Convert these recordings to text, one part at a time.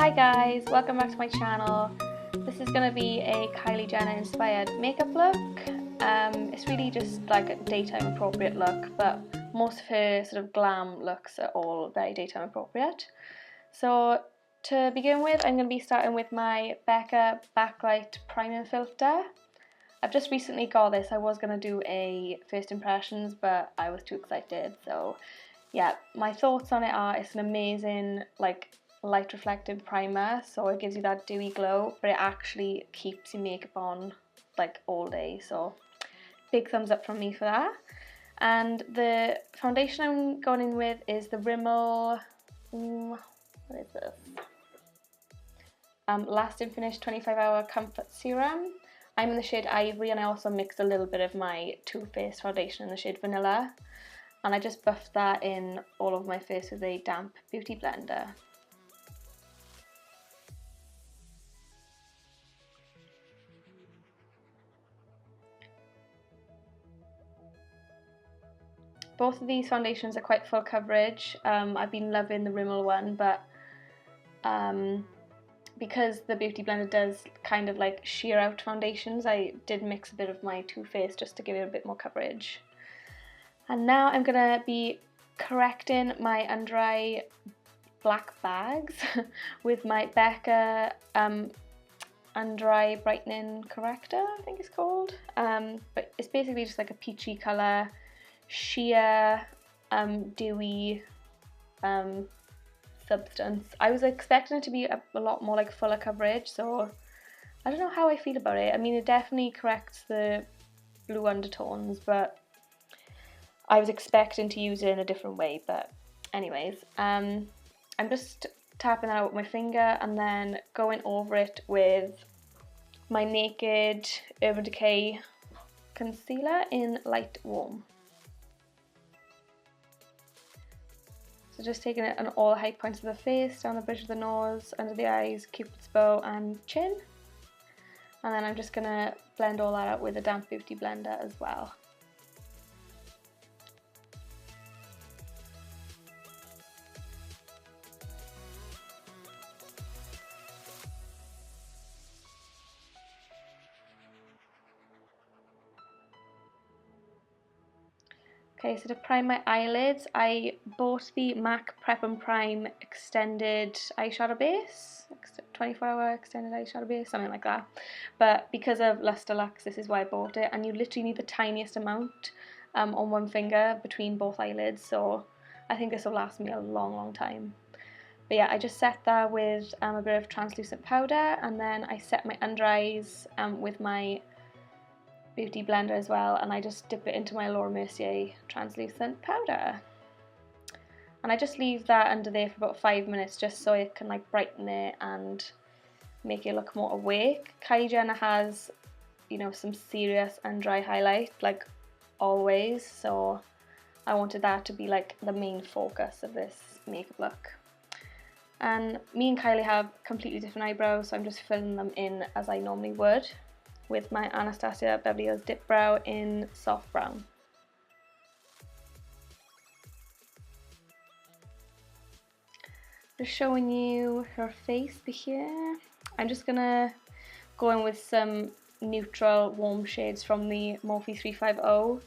Hi guys, welcome back to my channel. This is going to be a Kylie Jenner inspired makeup look. It's really just like a daytime appropriate look, but most of her sort of glam looks are all very daytime appropriate. So to begin with, I'm going to be starting with my Becca Backlight Priming Filter. I've just recently got this. I was going to do a first impressions, but I was too excited. So yeah, my thoughts on it are it's an amazing light reflective primer, so it gives you that dewy glow, but it actually keeps your makeup on like all day, so big thumbs up from me for that. And the foundation I'm going in with is the Rimmel, what is this? Lasting Finish 25-hour Comfort Serum. I'm in the shade Ivory, and I also mixed a little bit of my Too Faced foundation in the shade Vanilla, and I just buffed that in all over my face with a damp beauty blender. Both of these foundations are quite full coverage. I've been loving the Rimmel one, but because the beauty blender does kind of like sheer out foundations, I did mix a bit of my Too Faced just to give it a bit more coverage. And now I'm going to be correcting my under eye black bags with my Becca under eye brightening corrector, I think it's called. But it's basically just like a peachy colour, sheer, dewy substance. I was expecting it to be a lot more like fuller coverage, so I don't know how I feel about it. I mean, it definitely corrects the blue undertones, but I was expecting to use it in a different way. But anyways, I'm just tapping that out with my finger and then going over it with my Naked Urban Decay concealer in Light Warm. So just taking it on all the high points of the face, down the bridge of the nose, under the eyes, cupid's bow and chin. And then I'm just going to blend all that out with a damp beauty blender as well. Okay, so to prime my eyelids, I bought the MAC Prep and Prime Extended Eyeshadow Base, 24-hour Extended Eyeshadow Base, something like that. But because of Luster Lux, this is why I bought it, and you literally need the tiniest amount on one finger between both eyelids, so I think this will last me a long time. But yeah, I just set that with a bit of translucent powder, and then I set my under eyes with my beauty blender as well, and I just dip it into my Laura Mercier translucent powder, and I just leave that under there for about 5 minutes just so it can like brighten it and make it look more awake. Kylie Jenner has, you know, some serious under eye highlight like always, so I wanted that to be like the main focus of this makeup look. And me and Kylie have completely different eyebrows, so I'm just filling them in as I normally would with my Anastasia Beverly Hills Dip Brow in Soft Brown. Just showing you her face here. I'm just gonna go in with some neutral warm shades from the Morphe 350.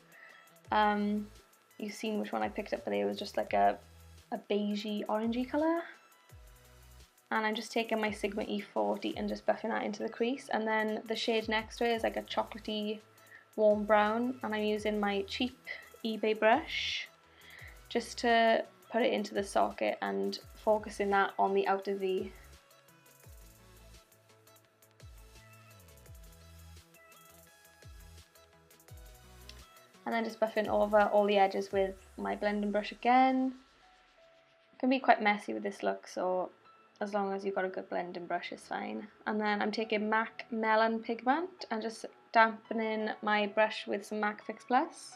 You've seen which one I picked up, but it was just like a beigey orangey colour. And I'm just taking my Sigma E40 and just buffing that into the crease, and then the shade next to it is like a chocolatey warm brown, and I'm using my cheap eBay brush just to put it into the socket and focusing that on the outer V. And then just buffing over all the edges with my blending brush again. It can be quite messy with this look, so as long as you've got a good blending brush, it's fine. And then I'm taking MAC Melon Pigment and just dampening my brush with some MAC Fix Plus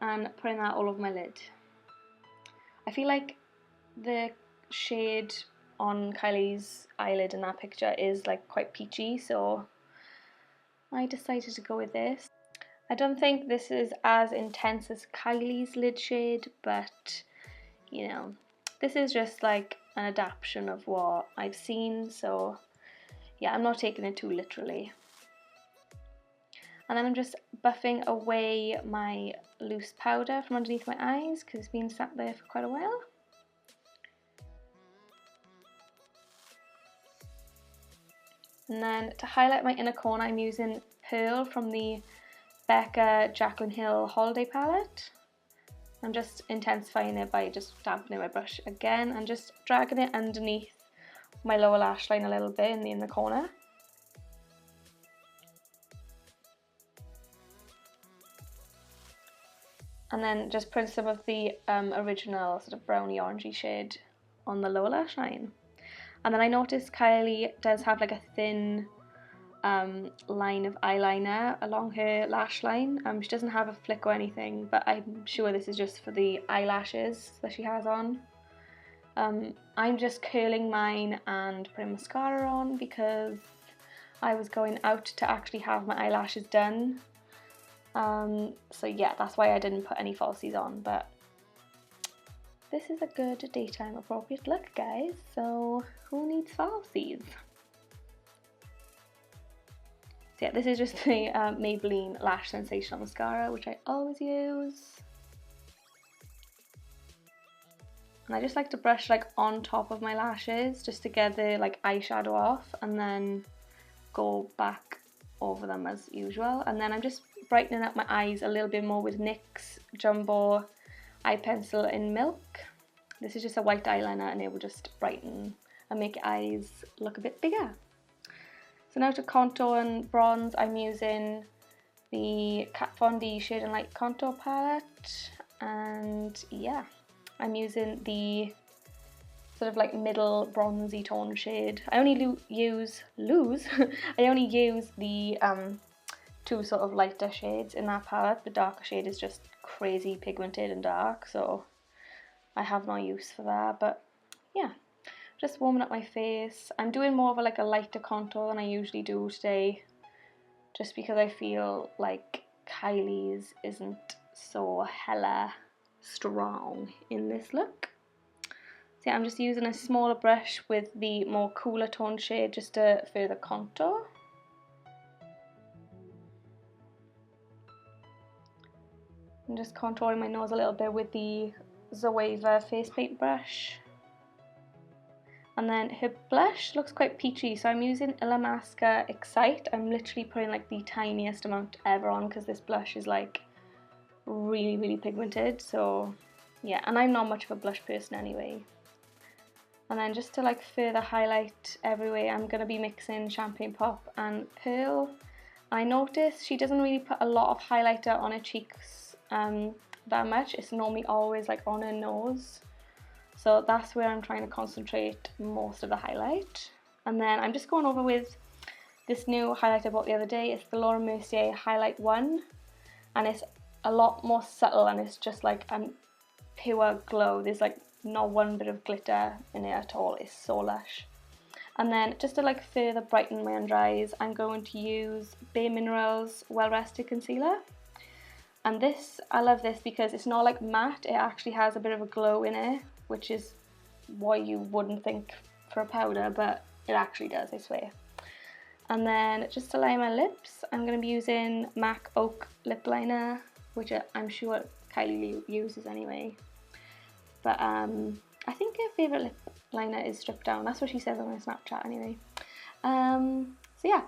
and putting that all over my lid. I feel like the shade on Kylie's eyelid in that picture is like quite peachy, so I decided to go with this. I don't think this is as intense as Kylie's lid shade, but you know, this is just like an adaptation of what I've seen, so yeah, I'm not taking it too literally. And then I'm just buffing away my loose powder from underneath my eyes because it's been sat there for quite a while. And then to highlight my inner corner, I'm using Pearl from the Becca Jaclyn Hill Holiday Palette. I'm just intensifying it by just dampening my brush again and just dragging it underneath my lower lash line a little bit in the inner corner. And then just put some of the original sort of browny orangey shade on the lower lash line. And then I noticed Kylie does have like a thin line of eyeliner along her lash line. She doesn't have a flick or anything, but I'm sure this is just for the eyelashes that she has on. I'm just curling mine and putting mascara on because I was going out to actually have my eyelashes done. So yeah, that's why I didn't put any falsies on, but this is a good daytime appropriate look, guys, so who needs falsies? So yeah, this is just the Maybelline Lash Sensational Mascara, which I always use. And I just like to brush like on top of my lashes just to get the like eyeshadow off and then go back over them as usual. And then I'm just brightening up my eyes a little bit more with NYX Jumbo Eye Pencil in Milk. This is just a white eyeliner and it will just brighten and make your eyes look a bit bigger. So now to contour and bronze, I'm using the Kat Von D Shade and Light Contour Palette, and yeah, I'm using the sort of like middle bronzy tone shade. I only use the two sort of lighter shades in that palette. The darker shade is just crazy pigmented and dark, so I have no use for that. But yeah, just warming up my face. I'm doing more of a lighter contour than I usually do today, just because I feel like Kylie's isn't so hella strong in this look. So yeah, I'm just using a smaller brush with the more cooler tone shade just to further contour. I'm just contouring my nose a little bit with the Zoeva face paint brush. And then her blush looks quite peachy, so I'm using Illamasqua Excite. I'm literally putting like the tiniest amount ever on because this blush is like really, really pigmented. So yeah, and I'm not much of a blush person anyway. And then just to like further highlight everywhere, I'm going to be mixing Champagne Pop and Pearl. I noticed she doesn't really put a lot of highlighter on her cheeks that much. It's normally always like on her nose. So that's where I'm trying to concentrate most of the highlight. And then I'm just going over with this new highlight I bought the other day. It's the Laura Mercier Highlight 1. And it's a lot more subtle and it's just like a pure glow. There's like not one bit of glitter in it at all. It's so lush. And then just to like further brighten my under eyes, I'm going to use Bare Minerals Well Rested Concealer. And this, I love this because it's not like matte. It actually has a bit of a glow in it, which is what you wouldn't think for a powder, but it actually does, I swear. And then just to line my lips, I'm going to be using MAC Oak Lip Liner, which I'm sure Kylie uses anyway. But I think her favourite lip liner is Stripped Down. That's what she says on her Snapchat anyway. So yeah,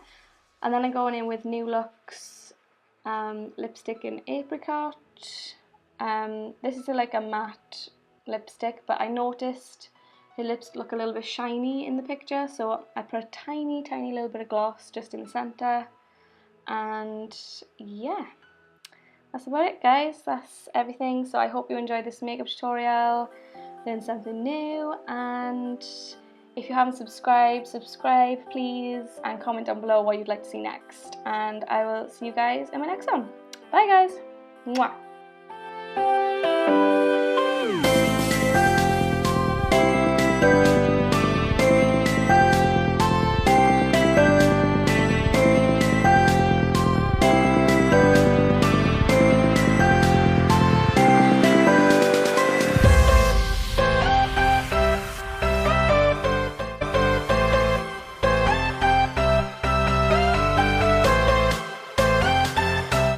and then I'm going in with New Look's lipstick in Apricot. This is like a matte lipstick, but I noticed her lips look a little bit shiny in the picture, so I put a tiny little bit of gloss just in the centre. And yeah, that's about it, guys. That's everything. So I hope you enjoyed this makeup tutorial, learned something new, and if you haven't subscribed, subscribe please, and comment down below what you'd like to see next. And I will see you guys in my next one. Bye guys. Mwah.